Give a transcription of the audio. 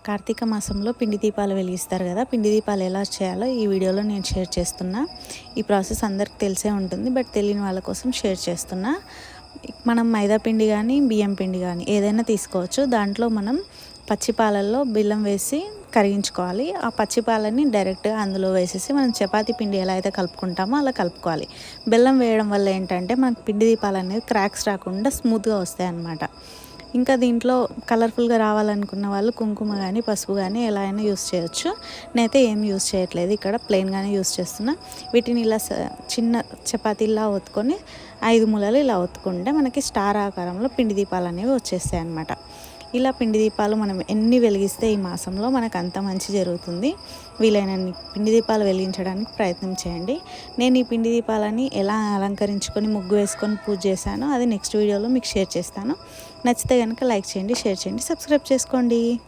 కార్తీక మాసంలో పిండి దీపాలు వెలిగిస్తారు కదా. పిండి దీపాలు ఎలా చేయాలో ఈ వీడియోలో నేను షేర్ చేస్తున్నా. ఈ ప్రాసెస్ అందరికి తెలిసే ఉంటుంది, బట్ తెలియని వాళ్ళ కోసం షేర్ చేస్తున్నా. మనం మైదా పిండి కానీ బియ్యం పిండి కానీ ఏదైనా తీసుకోవచ్చు. దాంట్లో మనం పచ్చి పాలల్లో బెల్లం వేసి కరిగించుకోవాలి. ఆ పచ్చి పాలని డైరెక్ట్గా అందులో వేసేసి మనం చపాతీ పిండి ఎలా అయితే కలుపుకుంటామో అలా కలుపుకోవాలి. బెల్లం వేయడం వల్ల ఏంటంటే మనకు పిండి దీపాలు అనేది క్రాక్స్ రాకుండా స్మూత్గా వస్తాయి అన్నమాట. ఇంకా దీంట్లో కలర్ఫుల్గా రావాలనుకున్న వాళ్ళు కుంకుమ కానీ పసుపు కానీ ఎలా అయినా యూస్ చేయొచ్చు. నేనైతే ఏం యూస్ చేయట్లేదు, ఇక్కడ ప్లెయిన్గానే యూస్ చేస్తున్నా. వీటిని ఇలా చిన్న చపాతీలా ఒత్తుకొని 5 మూలలు ఇలా ఒత్తుకుంటే మనకి స్టార్ ఆకారంలో పిండి దీపాలు అనేవి వచ్చేస్తాయి అన్నమాట. ఇలా పిండి దీపాలు మనం ఎన్ని వెలిగిస్తే ఈ మాసంలో మనకు అంత మంచి జరుగుతుంది. వీలైనన్ని పిండి దీపాలు వెలిగించడానికి ప్రయత్నం చేయండి. నేను ఈ పిండి దీపాలని ఎలా అలంకరించుకొని ముగ్గు వేసుకొని పూజ చేశానో అది నెక్స్ట్ వీడియోలో మీకు షేర్ చేస్తాను. నచ్చితే కనుక లైక్ చేయండి, షేర్ చేయండి, సబ్స్క్రైబ్ చేసుకోండి.